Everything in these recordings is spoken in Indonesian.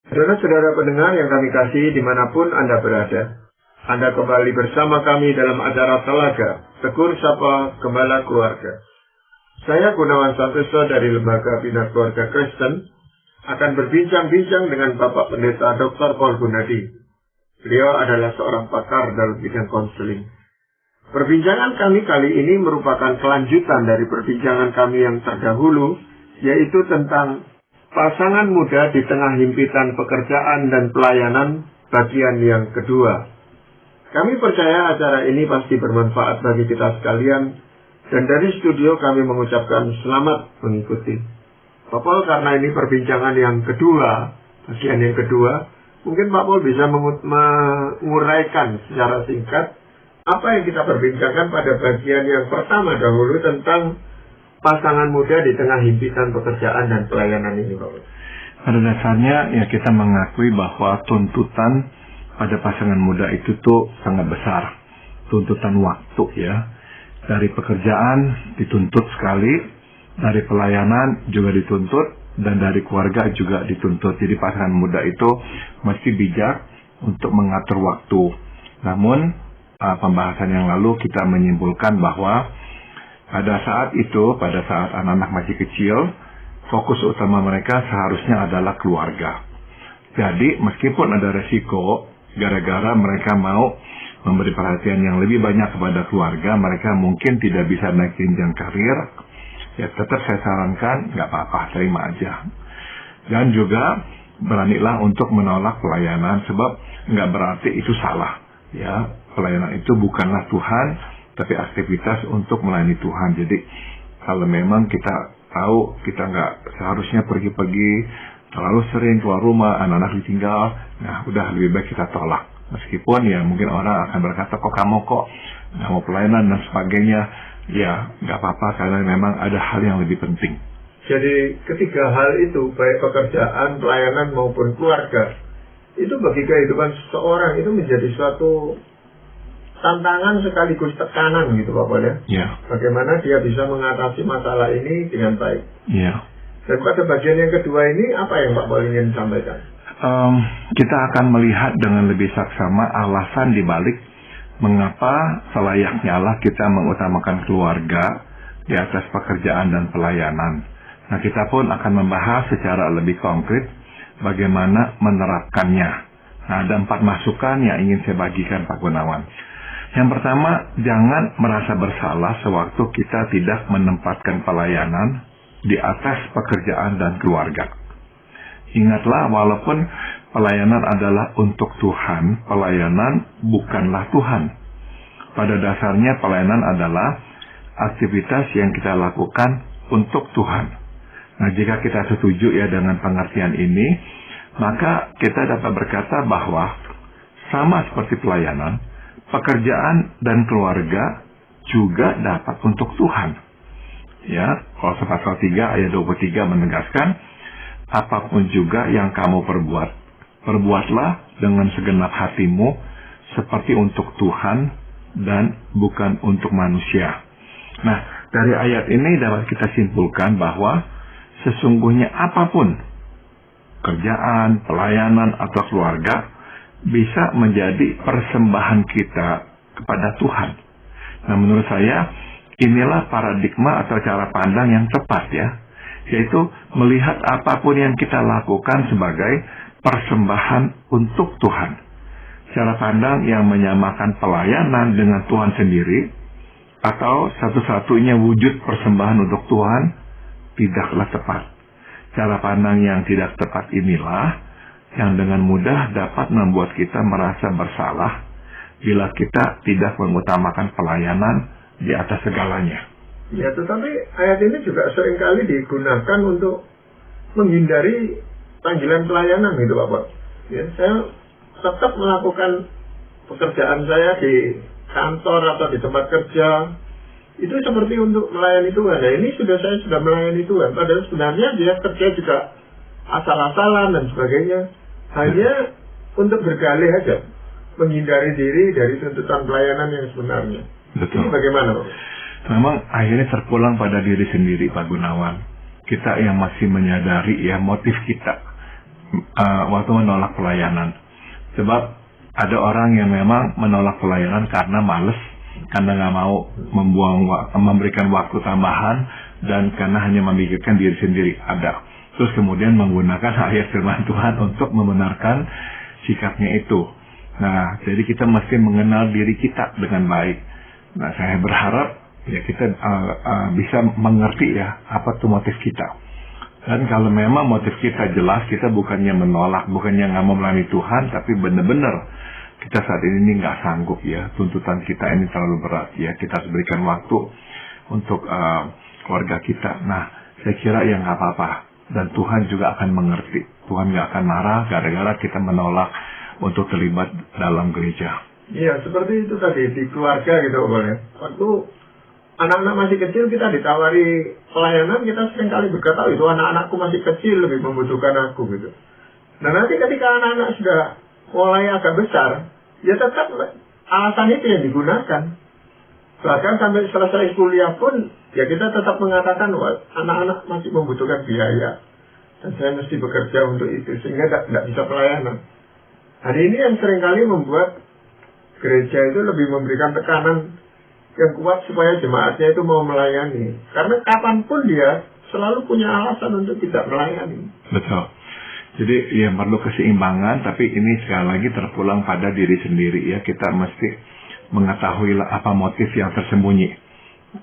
Saudara-saudara pendengar yang kami kasih dimanapun Anda berada, Anda kembali bersama kami dalam acara Telaga, Tegur Sapa Gembala Keluarga. Saya Gunawan Santoso dari Lembaga Bina Keluarga Kristen akan berbincang-bincang dengan Bapak Pendeta Dr. Paul Gunadi. Beliau adalah seorang pakar dalam bidang konseling. Perbincangan kami kali ini merupakan kelanjutan dari perbincangan kami yang terdahulu, yaitu tentang pasangan muda di tengah himpitan pekerjaan dan pelayanan bagian yang kedua. Kami percaya acara ini pasti bermanfaat bagi kita sekalian, dan dari studio kami mengucapkan selamat mengikuti. Pak Paul, karena ini perbincangan yang kedua, bagian yang kedua, mungkin Pak Paul bisa menguraikan secara singkat apa yang kita perbincangkan pada bagian yang pertama dahulu tentang pasangan muda di tengah himpitan pekerjaan dan pelayanan ini, Pak. Pada dasarnya ya kita mengakui bahwa tuntutan pada pasangan muda itu tuh sangat besar. Tuntutan waktu ya. Dari pekerjaan dituntut sekali, dari pelayanan juga dituntut, dan dari keluarga juga dituntut. Jadi pasangan muda itu mesti bijak untuk mengatur waktu. Namun pembahasan yang lalu kita menyimpulkan bahwa pada saat anak-anak masih kecil, fokus utama mereka seharusnya adalah keluarga. Jadi, meskipun ada resiko, gara-gara mereka mau memberi perhatian yang lebih banyak kepada keluarga, mereka mungkin tidak bisa naik jenjang karir, ya tetap saya sarankan, nggak apa-apa, terima aja. Dan juga, beranilah untuk menolak pelayanan, sebab nggak berarti itu salah. Ya, pelayanan itu bukanlah Tuhan, tapi aktivitas untuk melayani Tuhan. Jadi kalau memang kita tahu kita nggak seharusnya pergi-pergi terlalu sering keluar rumah, anak-anak ditinggal, nah udah lebih baik kita tolak. Meskipun ya mungkin orang akan berkata kok kamu nggak mau pelayanan dan sebagainya, ya nggak apa-apa karena memang ada hal yang lebih penting. Jadi ketiga hal itu, baik pekerjaan, pelayanan maupun keluarga, itu bagi kehidupan seseorang itu menjadi suatu tantangan sekaligus tekanan gitu Pak Paul ya. Yeah. Bagaimana dia bisa mengatasi masalah ini dengan baik. Yeah. Dan pada bagian yang kedua ini apa yang Pak Paul ingin sampaikan? Kita akan melihat dengan lebih saksama alasan dibalik mengapa selayaknya Allah kita mengutamakan keluarga di atas pekerjaan dan pelayanan. Nah, kita pun akan membahas secara lebih konkret bagaimana menerapkannya. Nah, ada 4 masukan yang ingin saya bagikan Pak Gunawan. Yang pertama, jangan merasa bersalah sewaktu kita tidak menempatkan pelayanan di atas pekerjaan dan keluarga. Ingatlah, walaupun pelayanan adalah untuk Tuhan, pelayanan bukanlah Tuhan. Pada dasarnya pelayanan adalah aktivitas yang kita lakukan untuk Tuhan. Nah, jika kita setuju ya dengan pengertian ini, maka kita dapat berkata bahwa sama seperti pelayanan, pekerjaan dan keluarga juga dapat untuk Tuhan. Ya, kalau pasal 3 ayat 23 menegaskan, apapun juga yang kamu perbuat, perbuatlah dengan segenap hatimu seperti untuk Tuhan dan bukan untuk manusia. Nah, dari ayat ini dapat kita simpulkan bahwa sesungguhnya apapun, kerjaan, pelayanan, atau keluarga, bisa menjadi persembahan kita kepada Tuhan. Nah, menurut saya inilah paradigma atau cara pandang yang tepat ya, yaitu melihat apapun yang kita lakukan sebagai persembahan untuk Tuhan. Cara pandang yang menyamakan pelayanan dengan Tuhan sendiri atau satu-satunya wujud persembahan untuk Tuhan tidaklah tepat. Cara pandang yang tidak tepat inilah yang dengan mudah dapat membuat kita merasa bersalah bila kita tidak mengutamakan pelayanan di atas segalanya. Ya, tetapi ayat ini juga seringkali digunakan untuk menghindari panggilan pelayanan gitu Pak. Ya, saya tetap melakukan pekerjaan saya di kantor atau di tempat kerja, itu seperti untuk melayani Tuhan. Nah, ini saya sudah melayani Tuhan, padahal sebenarnya dia kerja juga asal-asalan dan sebagainya, hanya untuk bergalih aja, menghindari diri dari tuntutan pelayanan yang sebenarnya. Betul. Ini bagaimana Pak? Memang akhirnya terpulang pada diri sendiri Pak Gunawan. Kita yang masih menyadari ya motif kita waktu menolak pelayanan. Sebab ada orang yang memang menolak pelayanan karena males, karena nggak mau memberikan waktu tambahan, dan karena hanya memikirkan diri sendiri. Ada. Terus kemudian menggunakan ayat firman Tuhan untuk membenarkan sikapnya itu. Nah, jadi kita mesti mengenal diri kita dengan baik. Nah, saya berharap ya kita bisa mengerti ya apa tuh motif kita. Dan kalau memang motif kita jelas, kita bukannya menolak, bukannya nggak mau melayani Tuhan, tapi benar-benar kita saat ini nggak sanggup ya, tuntutan kita ini terlalu berat ya, kita harus berikan waktu untuk keluarga kita. Nah, saya kira ya nggak apa-apa, dan Tuhan juga akan mengerti. Tuhan nggak akan marah gara-gara kita menolak untuk terlibat dalam gereja. Iya, seperti itu tadi di keluarga gitu, boleh. Waktu anak-anak masih kecil kita ditawari pelayanan, kita seringkali berkata, itu anak-anakku masih kecil, lebih membutuhkan aku gitu. Nah, nanti ketika anak-anak sudah mulai agak besar, ya tetap alasan itu yang digunakan. Bahkan sampai selesai kuliah pun, ya kita tetap mengatakan, wah, anak-anak masih membutuhkan biaya. Dan saya mesti bekerja untuk itu, sehingga tidak bisa pelayanan. Hari ini yang seringkali membuat gereja itu lebih memberikan tekanan yang kuat supaya jemaatnya itu mau melayani. Karena kapanpun dia selalu punya alasan untuk tidak melayani. Betul. Jadi ya perlu keseimbangan, tapi ini sekali lagi terpulang pada diri sendiri ya. Kita mesti mengetahui apa motif yang tersembunyi.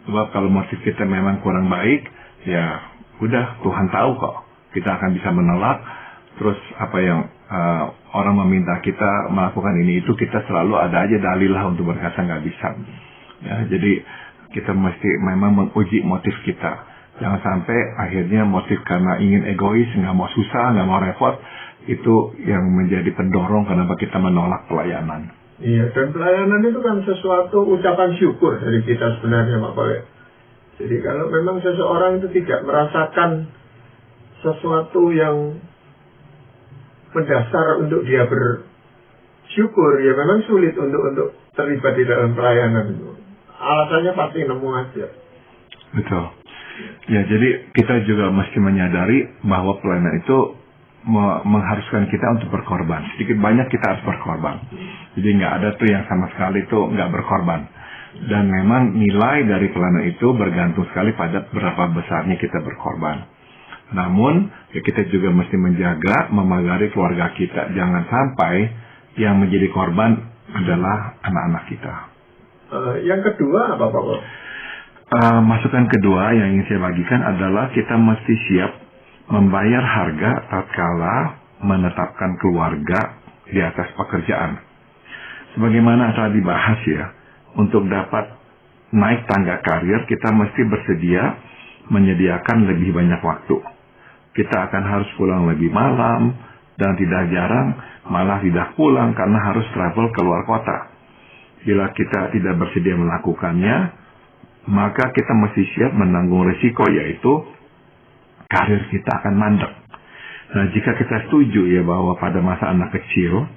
Sebab kalau motif kita memang kurang baik, ya udah Tuhan tahu kok. Kita akan bisa menolak. Terus apa yang orang meminta kita melakukan ini itu, kita selalu ada aja dalil lah untuk berkata nggak bisa. Ya, jadi kita mesti memang menguji motif kita. Jangan sampai akhirnya motif karena ingin egois, nggak mau susah, nggak mau repot, itu yang menjadi pendorong kenapa kita menolak pelayanan. Iya, dan pelayanan itu kan sesuatu ucapan syukur dari kita sebenarnya, Pak Pole. Jadi kalau memang seseorang itu tidak merasakan sesuatu yang mendasar untuk dia bersyukur, ya memang sulit untuk terlibat di dalam pelayanan itu. Alasannya pasti nemu aja. Betul. Ya, jadi kita juga mesti menyadari bahwa pelayanan itu mengharuskan kita untuk berkorban. Sedikit banyak kita harus berkorban. Jadi nggak ada tuh yang sama sekali itu nggak berkorban. Dan memang nilai dari pelayanan itu bergantung sekali pada berapa besarnya kita berkorban. Namun, ya kita juga mesti menjaga, memagari keluarga kita. Jangan sampai yang menjadi korban adalah anak-anak kita. Yang kedua apa, Pak? Masukan kedua yang ingin saya bagikan adalah kita mesti siap membayar harga tatkala menetapkan keluarga di atas pekerjaan. Sebagaimana tadi dibahas ya, untuk dapat naik tangga karir, kita mesti bersedia menyediakan lebih banyak waktu. Kita akan harus pulang lebih malam, dan tidak jarang malah tidak pulang karena harus travel keluar kota. Bila kita tidak bersedia melakukannya, maka kita mesti siap menanggung risiko, yaitu karir kita akan mandek. Nah, jika kita setuju ya bahwa pada masa anak kecil,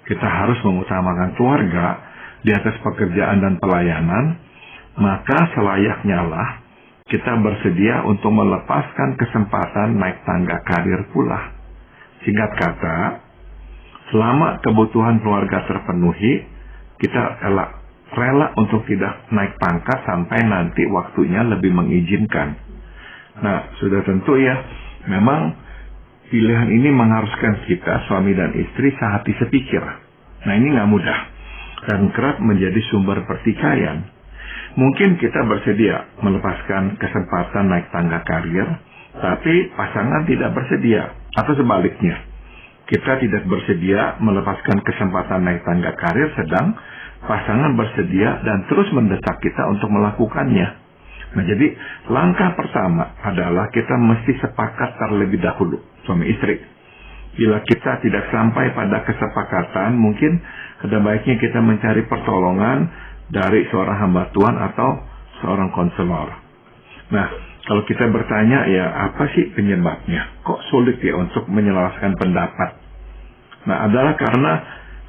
kita harus mengutamakan keluarga di atas pekerjaan dan pelayanan, maka selayaknya lah kita bersedia untuk melepaskan kesempatan naik tangga karir pula. Singkat kata, selama kebutuhan keluarga terpenuhi, kita rela untuk tidak naik pangkat sampai nanti waktunya lebih mengizinkan. Nah, sudah tentu ya, memang pilihan ini mengharuskan kita, suami dan istri, sehati sepikir. Nah, ini nggak mudah dan kerap menjadi sumber pertikaian. Mungkin kita bersedia melepaskan kesempatan naik tangga karir, tapi pasangan tidak bersedia. Atau sebaliknya, kita tidak bersedia melepaskan kesempatan naik tangga karir, sedang pasangan bersedia dan terus mendesak kita untuk melakukannya. Nah, jadi langkah pertama adalah kita mesti sepakat terlebih dahulu, suami istri. Bila kita tidak sampai pada kesepakatan, mungkin ada baiknya kita mencari pertolongan dari seorang hamba Tuhan atau seorang konselor. Nah, kalau kita bertanya, ya apa sih penyebabnya? Kok sulit ya untuk menyelaraskan pendapat? Nah, adalah karena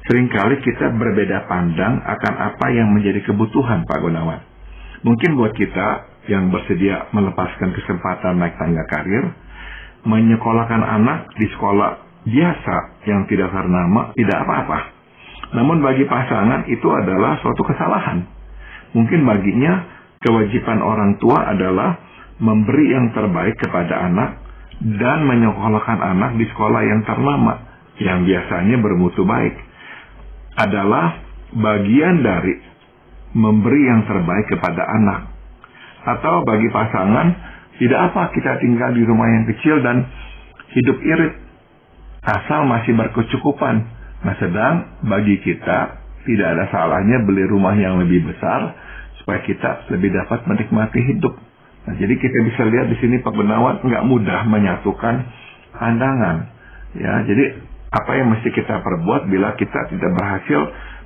seringkali kita berbeda pandang akan apa yang menjadi kebutuhan, Pak Gunawan. Mungkin buat kita yang bersedia melepaskan kesempatan naik tangga karir, menyekolahkan anak di sekolah biasa yang tidak ternama tidak apa-apa. Namun bagi pasangan itu adalah suatu kesalahan. Mungkin baginya kewajiban orang tua adalah memberi yang terbaik kepada anak dan menyekolahkan anak di sekolah yang ternama, yang biasanya bermutu baik. Adalah bagian dari memberi yang terbaik kepada anak. Atau bagi pasangan, tidak apa kita tinggal di rumah yang kecil dan hidup irit, asal masih berkecukupan. Nah, sedang bagi kita tidak ada salahnya beli rumah yang lebih besar supaya kita lebih dapat menikmati hidup. Nah, jadi kita bisa lihat di sini Pak Gunawan nggak mudah menyatukan pandangan. Ya, jadi apa yang mesti kita perbuat bila kita tidak berhasil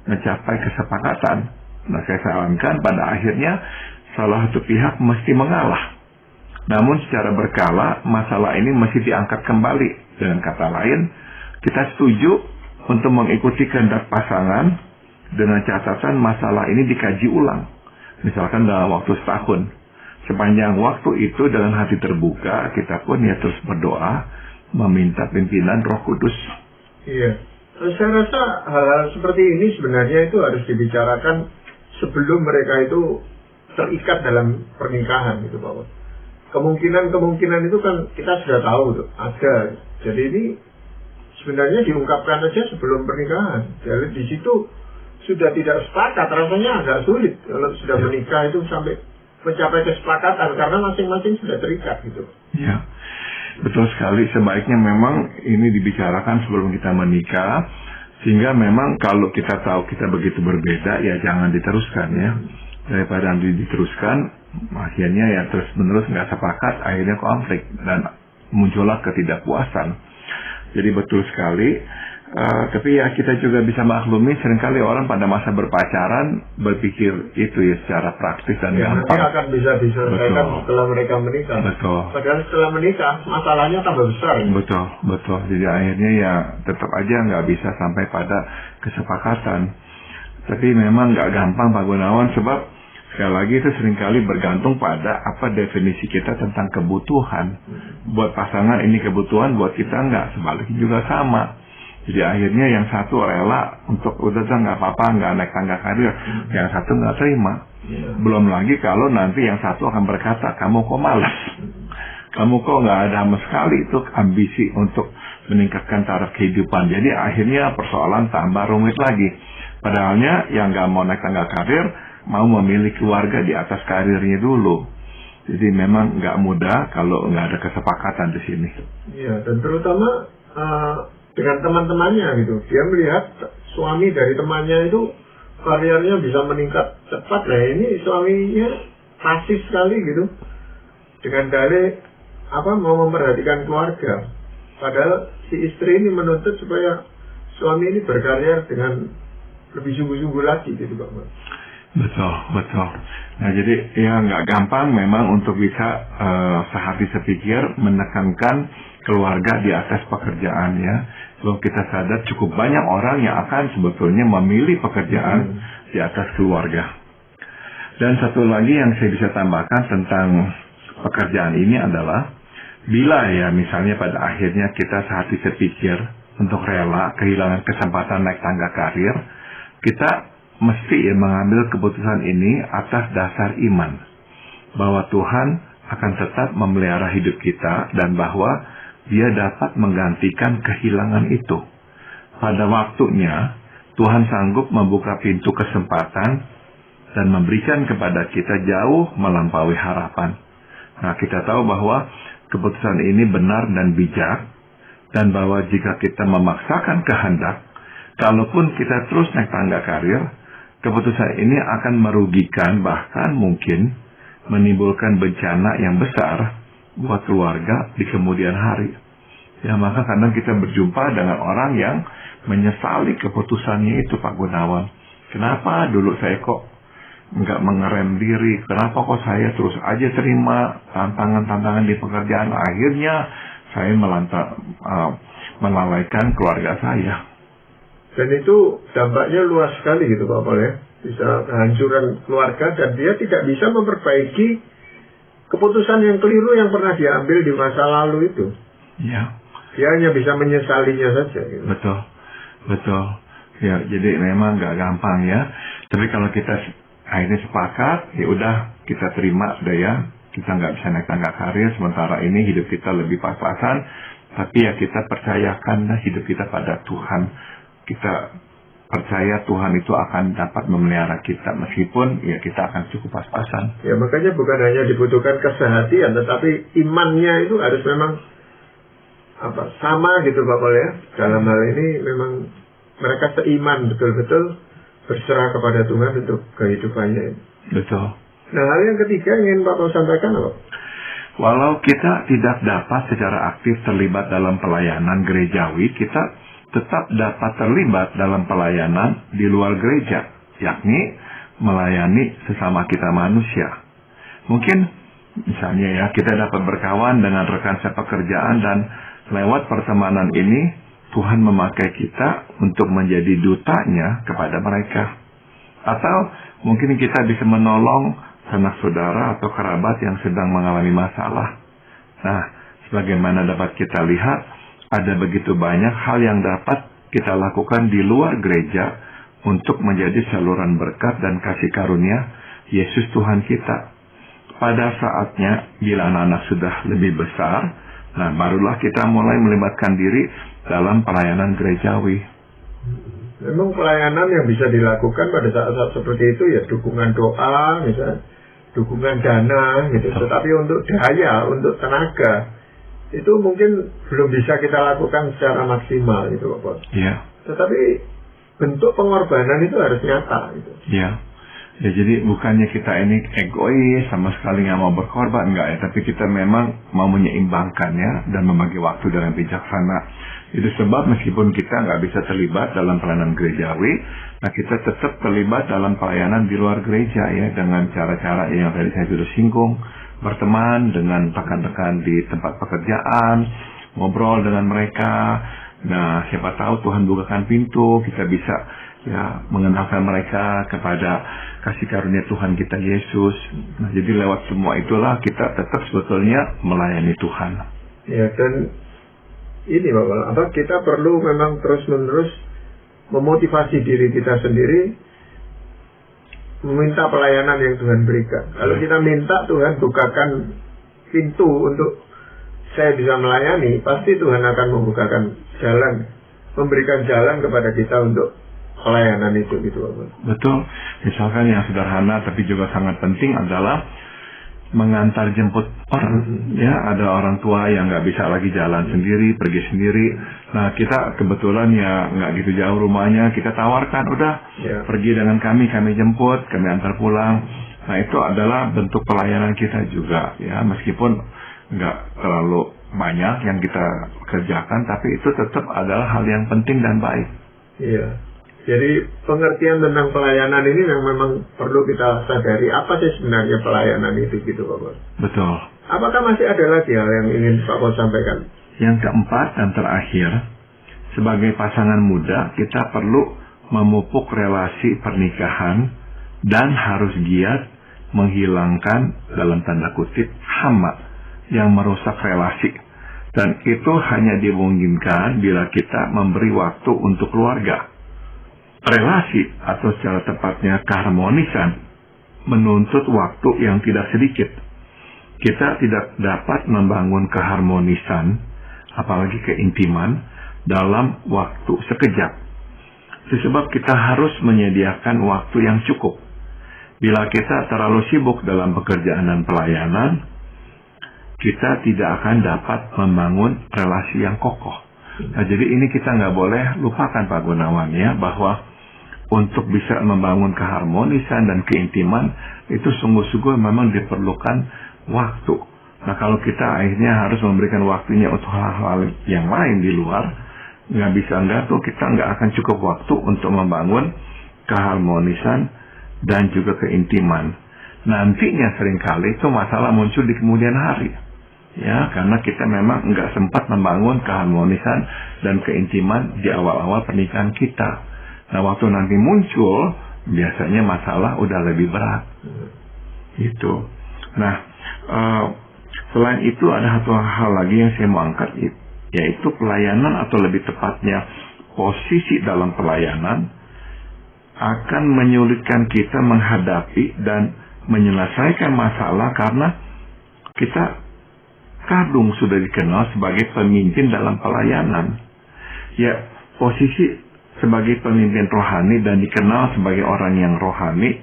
mencapai kesepakatan? Nah, saya sarankan pada akhirnya salah satu pihak mesti mengalah. Namun secara berkala masalah ini mesti diangkat kembali. Dengan kata lain, kita setuju untuk mengikuti kehendak pasangan dengan catatan masalah ini dikaji ulang. Misalkan dalam waktu setahun. Sepanjang waktu itu dengan hati terbuka, kita pun ya terus berdoa meminta pimpinan Roh Kudus. Iya. Saya rasa hal-hal seperti ini sebenarnya itu harus dibicarakan sebelum mereka itu terikat dalam pernikahan gitu Pak. Kemungkinan itu kan kita sudah tahu tuh, ada. Jadi ini sebenarnya diungkapkan aja sebelum pernikahan. Jadi di situ sudah tidak sepakat, rasanya agak sulit kalau sudah menikah itu sampai mencapai kesepakatan karena masing-masing sudah terikat gitu. Ya, betul sekali. Sebaiknya memang ini dibicarakan sebelum kita menikah, sehingga memang kalau kita tahu kita begitu berbeda, ya jangan diteruskan ya. Daripada nanti diteruskan, akhirnya ya terus-menerus nggak sepakat, akhirnya konflik dan muncullah ketidakpuasan. Jadi betul sekali. Tapi ya kita juga bisa maklumi seringkali orang pada masa berpacaran berpikir itu ya secara praktis dan gampang. Nanti akan bisa diselesaikan setelah mereka menikah. Betul. Padahal setelah menikah masalahnya tambah besar. Betul. Jadi akhirnya ya tetap aja nggak bisa sampai pada kesepakatan. Tapi memang nggak gampang Pak Gunawan, sebab sekali lagi itu seringkali bergantung pada apa definisi kita tentang kebutuhan. Buat pasangan ini kebutuhan, buat kita nggak. Sebaliknya juga sama. Jadi akhirnya yang satu rela untuk udah nggak apa-apa, nggak naik tangga karir, yang satu nggak terima. Belum lagi kalau nanti yang satu akan berkata, kamu kok malas, kamu kok nggak ada sama sekali itu ambisi untuk meningkatkan taraf kehidupan. Jadi akhirnya persoalan tambah rumit lagi. Padahalnya yang nggak mau naik tangga karir mau memilih keluarga di atas karirnya dulu. Jadi memang nggak mudah kalau nggak ada kesepakatan di sini. Iya, dan terutama dengan teman-temannya gitu. Dia melihat suami dari temannya itu karirnya bisa meningkat cepat. Nah ini suaminya pasif sekali gitu. Dengan dalih mau memperhatikan keluarga. Padahal si istri ini menuntut supaya suami ini berkarya dengan lebih sungguh-sungguh lagi gitu Pak. Betul. Nah jadi ya nggak gampang memang untuk bisa sehati sepikir menekankan keluarga di atas pekerjaan ya. Sebab kita sadar cukup banyak orang yang akan sebetulnya memilih pekerjaan di atas keluarga. Dan satu lagi yang saya bisa tambahkan tentang pekerjaan ini adalah bila ya misalnya pada akhirnya kita sehati sepikir untuk rela kehilangan kesempatan naik tangga karir, kita mesti mengambil keputusan ini atas dasar iman bahwa Tuhan akan tetap memelihara hidup kita dan bahwa Dia dapat menggantikan kehilangan itu. Pada waktunya Tuhan sanggup membuka pintu kesempatan dan memberikan kepada kita jauh melampaui harapan. Nah, kita tahu bahwa keputusan ini benar dan bijak, dan bahwa jika kita memaksakan kehendak, kalaupun kita terus naik tangga karir, keputusan ini akan merugikan, bahkan mungkin menimbulkan bencana yang besar buat keluarga di kemudian hari. Ya, maka kadang kita berjumpa dengan orang yang menyesali keputusannya itu Pak Gunawan. Kenapa dulu saya kok nggak mengerem diri? Kenapa kok saya terus aja terima tantangan-tantangan di pekerjaan? Akhirnya saya melalaikan keluarga saya. Dan itu dampaknya luas sekali gitu Pak Paul ya. Bisa kehancuran keluarga dan dia tidak bisa memperbaiki keputusan yang keliru yang pernah diambil di masa lalu itu. Ya, Dia hanya bisa menyesalinya saja. Gitu. Betul. Ya, jadi memang nggak gampang ya. Tapi kalau kita akhirnya sepakat, ya udah kita terima sudah ya. Kita nggak bisa naik tangga karir, sementara ini hidup kita lebih pas-pasan. Tapi ya kita percayakan hidup kita pada Tuhan. Kita percaya Tuhan itu akan dapat memelihara kita meskipun ya kita akan cukup pas-pasan. Ya makanya bukan hanya dibutuhkan kesehatian, tetapi imannya itu harus memang sama gitu Pak Paul ya. Dalam hal ini memang mereka seiman betul-betul berserah kepada Tuhan untuk kehidupannya. Betul. Nah, hal yang ketiga yang ingin Pak Paul sampaikan apa? Walau kita tidak dapat secara aktif terlibat dalam pelayanan gerejawi, kita tetap dapat terlibat dalam pelayanan di luar gereja, yakni melayani sesama kita manusia. Mungkin misalnya ya, kita dapat berkawan dengan rekan sepekerjaan dan lewat pertemanan ini Tuhan memakai kita untuk menjadi dutanya kepada mereka. Atau mungkin kita bisa menolong sanak saudara atau kerabat yang sedang mengalami masalah. Nah, sebagaimana dapat kita lihat, ada begitu banyak hal yang dapat kita lakukan di luar gereja untuk menjadi saluran berkat dan kasih karunia Yesus Tuhan kita. Pada saatnya, bila anak-anak sudah lebih besar, nah barulah kita mulai melibatkan diri dalam pelayanan gerejawi. Memang pelayanan yang bisa dilakukan pada saat-saat seperti itu ya dukungan doa, misalnya dukungan dana, gitu. Tetapi untuk daya, untuk tenaga, itu mungkin belum bisa kita lakukan secara maksimal, gitu Pak. Iya. Tetapi bentuk pengorbanan itu harus nyata, gitu. Iya. Ya, jadi bukannya kita ini egois sama sekali nggak mau berkorban, enggak ya, tapi kita memang mau menyeimbangkannya dan membagi waktu dengan bijaksana. Itu sebab meskipun kita nggak bisa terlibat dalam pelayanan gerejawi, nah kita tetap terlibat dalam pelayanan di luar gereja ya, dengan cara-cara yang tadi saya sudah singgung, berteman dengan rekan-rekan di tempat pekerjaan, ngobrol dengan mereka. Nah, siapa tahu Tuhan bukakan pintu, kita bisa ya mengenalkan mereka kepada kasih karunia Tuhan kita Yesus. Nah, jadi lewat semua itulah kita tetap sebetulnya melayani Tuhan. Ya, dan ini Bapak, kita perlu memang terus-menerus memotivasi diri kita sendiri meminta pelayanan yang Tuhan berikan. Kalau kita minta Tuhan bukakan pintu untuk saya bisa melayani, pasti Tuhan akan membukakan jalan, memberikan jalan kepada kita untuk pelayanan itu, gitu Bapak. Betul. Misalkan yang sederhana tapi juga sangat penting adalah mengantar jemput orang. Ya, ada orang tua yang nggak bisa lagi jalan sendiri, pergi sendiri. Nah, kita kebetulan ya nggak gitu jauh rumahnya, kita tawarkan, udah pergi dengan kami jemput, kami antar pulang. Nah, itu adalah bentuk pelayanan kita juga, ya, meskipun nggak terlalu banyak yang kita kerjakan, tapi itu tetap adalah hal yang penting dan baik. Iya. Jadi pengertian tentang pelayanan ini yang memang perlu kita sadari, apa sih sebenarnya pelayanan itu, gitu Pak Bos. Betul. Apakah masih ada lagi hal yang ingin Pak Bos sampaikan? Yang keempat dan terakhir, sebagai pasangan muda kita perlu memupuk relasi pernikahan dan harus giat menghilangkan dalam tanda kutip hama yang merusak relasi. Dan itu hanya dimungkinkan bila kita memberi waktu untuk keluarga. Relasi atau secara tepatnya keharmonisan menuntut waktu yang tidak sedikit. Kita tidak dapat membangun keharmonisan, apalagi keintiman, dalam waktu sekejap. Sebab kita harus menyediakan waktu yang cukup. Bila kita terlalu sibuk dalam pekerjaan dan pelayanan, kita tidak akan dapat membangun relasi yang kokoh. Nah, jadi ini kita nggak boleh lupakan Pak Gunawan ya, bahwa untuk bisa membangun keharmonisan dan keintiman itu sungguh-sungguh memang diperlukan waktu. Nah, kalau kita akhirnya harus memberikan waktunya untuk hal-hal yang lain di luar, nggak bisa enggak tuh kita nggak akan cukup waktu untuk membangun keharmonisan dan juga keintiman. Nantinya seringkali itu masalah muncul di kemudian hari. Ya, karena kita memang nggak sempat membangun keharmonisan dan keintiman di awal-awal pernikahan kita. Nah, waktu nanti muncul, biasanya masalah udah lebih berat. Itu. Nah, selain itu ada satu hal lagi yang saya mau angkat, yaitu pelayanan, atau lebih tepatnya posisi dalam pelayanan, akan menyulitkan kita menghadapi dan menyelesaikan masalah karena kita kadung sudah dikenal sebagai pemimpin dalam pelayanan. Ya, posisi sebagai pemimpin rohani dan dikenal sebagai orang yang rohani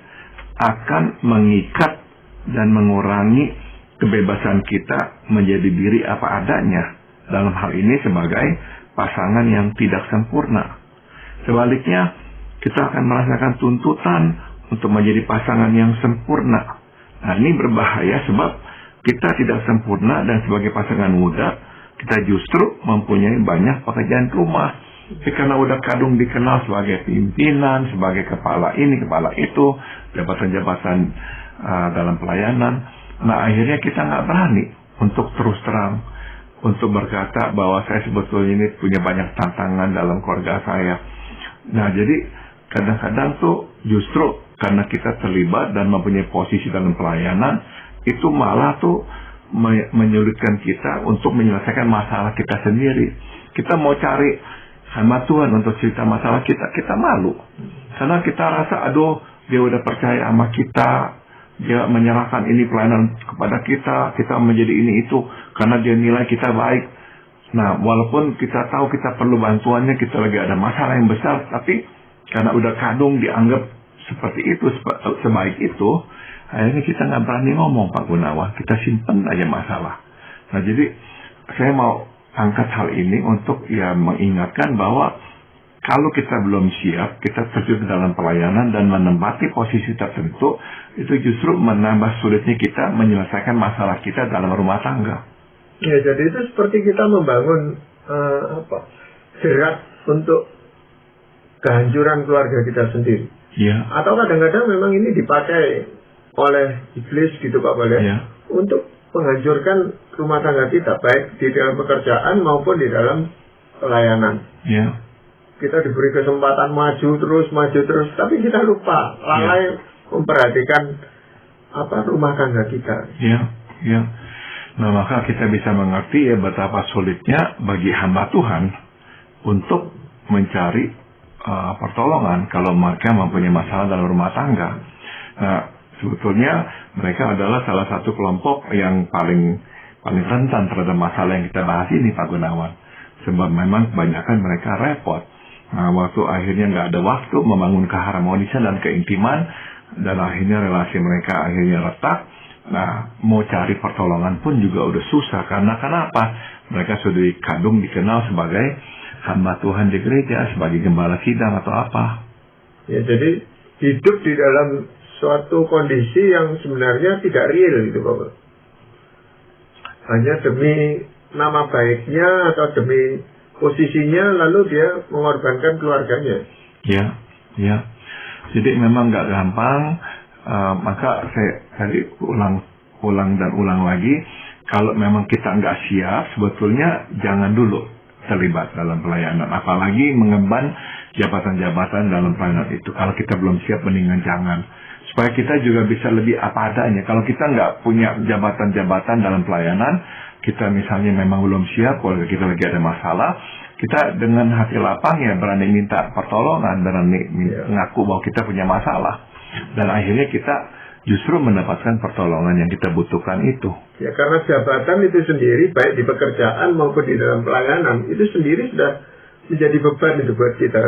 akan mengikat dan mengurangi kebebasan kita menjadi diri apa adanya, dalam hal ini sebagai pasangan yang tidak sempurna. Sebaliknya, kita akan merasakan tuntutan untuk menjadi pasangan yang sempurna. Nah, ini berbahaya sebab kita tidak sempurna, dan sebagai pasangan muda, kita justru mempunyai banyak pekerjaan rumah. Tapi karena udah kadung dikenal sebagai pimpinan, sebagai kepala ini, kepala itu, jabatan-jabatan dalam pelayanan, nah akhirnya kita nggak berani untuk terus terang, untuk berkata bahwa saya sebetulnya ini punya banyak tantangan dalam keluarga saya. Nah, jadi kadang-kadang tuh justru karena kita terlibat dan mempunyai posisi dalam pelayanan, itu malah tuh menyulitkan kita untuk menyelesaikan masalah kita sendiri. Kita mau cari hamba Tuhan untuk cerita masalah kita, kita malu. Karena kita rasa, aduh, dia udah percaya sama kita, dia menyerahkan ini pelayanan kepada kita, kita menjadi ini itu, karena dia nilai kita baik. Nah, walaupun kita tahu kita perlu bantuannya, kita lagi ada masalah yang besar, tapi karena udah kadung dianggap seperti itu, sebaik itu, akhirnya kita nggak berani ngomong, Pak Gunawan. Kita simpen aja masalah. Nah, jadi saya mau angkat hal ini untuk ya mengingatkan bahwa kalau kita belum siap, kita terjun dalam pelayanan dan menempati posisi tertentu, itu justru menambah sulitnya kita menyelesaikan masalah kita dalam rumah tangga. Ya, jadi itu seperti kita membangun jerat untuk kehancuran keluarga kita sendiri. Ya. Atau kadang-kadang memang ini dipakai oleh iblis gitu Pak Bal, ya, untuk menghancurkan rumah tangga kita, baik di dalam pekerjaan maupun di dalam pelayanan. Ya. Kita diberi kesempatan maju terus, tapi kita lupa, lalai memperhatikan rumah tangga kita. Ya, ya. Nah, maka kita bisa mengerti ya betapa sulitnya bagi hamba Tuhan untuk mencari pertolongan kalau mereka mempunyai masalah dalam rumah tangga. Nah, sebetulnya mereka adalah salah satu kelompok yang paling rentan terhadap masalah yang kita bahas ini, Pak Gunawan. Sebab memang kebanyakan mereka repot. Nah, waktu akhirnya nggak ada waktu membangun keharmonisan dan keintiman, dan akhirnya relasi mereka akhirnya retak. Nah, mau cari pertolongan pun juga udah susah. Karena kenapa? Mereka sudah kadung dikenal sebagai hamba Tuhan di gereja, sebagai gembala sidang atau apa. Ya, jadi hidup di dalam suatu kondisi yang sebenarnya tidak real gitu Bapak. Hanya demi nama baiknya atau demi posisinya, lalu dia mengorbankan keluarganya. Ya, ya. Jadi memang nggak gampang. Maka saya tadi ulang dan ulang lagi, kalau memang kita nggak siap, sebetulnya jangan dulu terlibat dalam pelayanan, apalagi mengemban jabatan-jabatan dalam pelayanan itu. Kalau kita belum siap, mendingan jangan. Supaya kita juga bisa lebih apa adanya. Kalau kita nggak punya jabatan-jabatan dalam pelayanan, kita misalnya memang belum siap, kalau kita lagi ada masalah, kita dengan hati lapang ya berani minta pertolongan, berani mengaku bahwa kita punya masalah. Dan akhirnya kita justru mendapatkan pertolongan yang kita butuhkan itu. Ya, karena jabatan itu sendiri, baik di pekerjaan maupun di dalam pelayanan, itu sendiri sudah menjadi beban itu buat kita.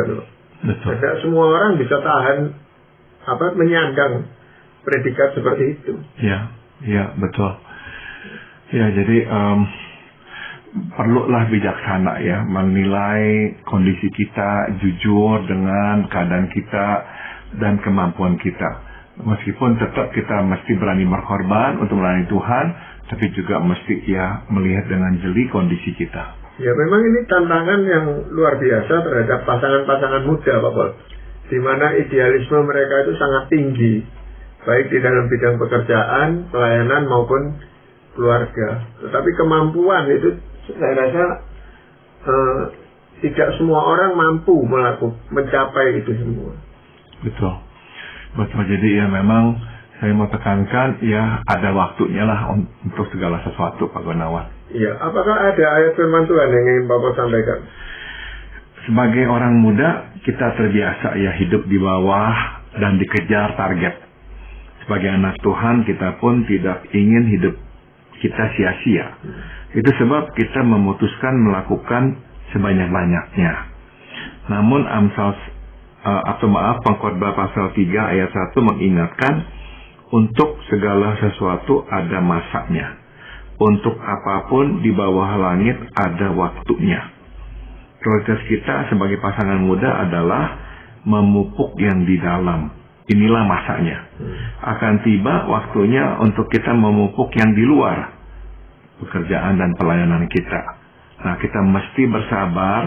Betul. Tidak semua orang bisa tahan menyandang predikat seperti itu. Ya, ya betul. Ya, jadi perlulah bijaksana ya, menilai kondisi kita, jujur dengan keadaan kita dan kemampuan kita. Meskipun tetap kita mesti berani berkorban untuk melayani Tuhan, tapi juga mesti ya melihat dengan jeli kondisi kita. Ya, memang ini tantangan yang luar biasa terhadap pasangan-pasangan muda, Pak Paul. Di mana idealisme mereka itu sangat tinggi, baik di dalam bidang pekerjaan, pelayanan maupun keluarga. Tetapi kemampuan itu saya rasa tidak semua orang mampu mencapai itu semua. Betul. Betul. Jadi ya memang saya mau tekankan, ya ada waktunya lah untuk segala sesuatu, Pak Gunawan. Iya, apakah ada ayat firman Tuhan yang ingin Bapak sampaikan? Sebagai orang muda, kita terbiasa ya hidup di bawah dan dikejar target. Sebagai anak Tuhan, kita pun tidak ingin hidup kita sia-sia. Itu sebab kita memutuskan melakukan sebanyak-banyaknya. Namun Pengkhotbah pasal 3 ayat 1 mengingatkan, untuk segala sesuatu ada masanya. Untuk apapun di bawah langit ada waktunya. Prioritas kita sebagai pasangan muda adalah memupuk yang di dalam. Inilah masanya. Akan tiba waktunya untuk kita memupuk yang di luar pekerjaan dan pelayanan kita. Nah, kita mesti bersabar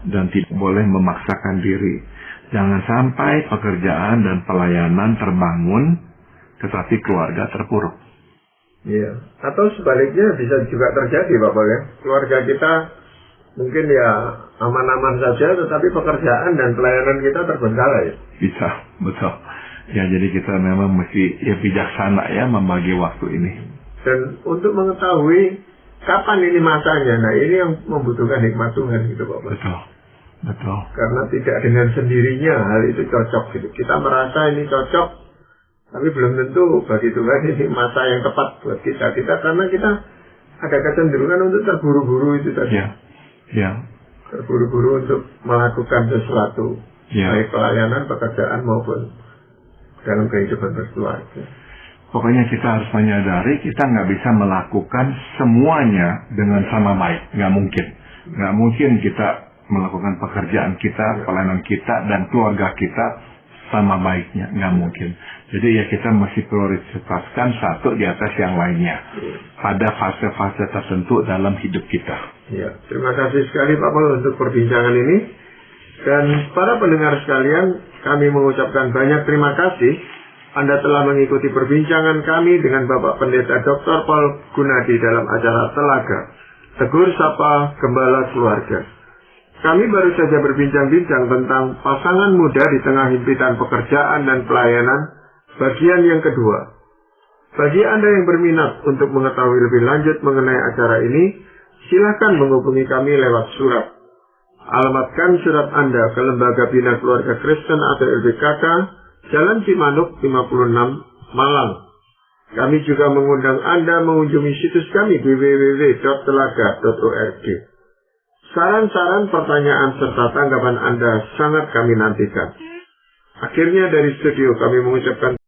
dan tidak boleh memaksakan diri. Jangan sampai pekerjaan dan pelayanan terbangun, tetapi keluarga terpuruk. Iya. Atau sebaliknya bisa juga terjadi, Bapak ya. Keluarga kita mungkin ya aman-aman saja, tetapi pekerjaan dan pelayanan kita terbengkalai. Bisa, betul. Ya, jadi kita memang mesti bijaksana ya membagi waktu ini. Dan untuk mengetahui kapan ini masanya, nah ini yang membutuhkan hikmat Tuhan gitu, Bapak. Betul. Karena tidak dengan sendirinya hal itu cocok gitu. Kita merasa ini cocok, tapi belum tentu bagi Tuhan ini masa yang tepat buat kita. Karena kita ada kecenderungan untuk terburu-buru itu tadi. Ya. Terburu-buru untuk melakukan sesuatu, baik pelayanan, pekerjaan maupun dalam kehidupan berkeluarga. Pokoknya kita harus menyadari kita nggak bisa melakukan semuanya dengan sama baik. Nggak mungkin. Nggak mungkin kita melakukan pekerjaan kita, pelayanan kita, dan keluarga kita sama baiknya. Nggak mungkin. Jadi ya kita mesti prioritaskan satu di atas yang lainnya. Pada fase-fase tertentu dalam hidup kita. Ya, terima kasih sekali Pak Paul untuk perbincangan ini. Dan para pendengar sekalian, kami mengucapkan banyak terima kasih. Anda telah mengikuti perbincangan kami dengan Bapak Pendeta Dr. Paul Gunadi dalam acara Telaga, Tegur Sapa Gembala Keluarga. Kami baru saja berbincang-bincang tentang pasangan muda di tengah himpitan pekerjaan dan pelayanan, bagian yang kedua. Bagi Anda yang berminat untuk mengetahui lebih lanjut mengenai acara ini, silakan menghubungi kami lewat surat. Alamatkan surat Anda ke Lembaga Bina Keluarga Kristen atau LBKK, Jalan Cimanuk 56, Malang. Kami juga mengundang Anda mengunjungi situs kami www.telaga.org. Saran-saran, pertanyaan, serta tanggapan Anda sangat kami nantikan. Akhirnya dari studio kami mengucapkan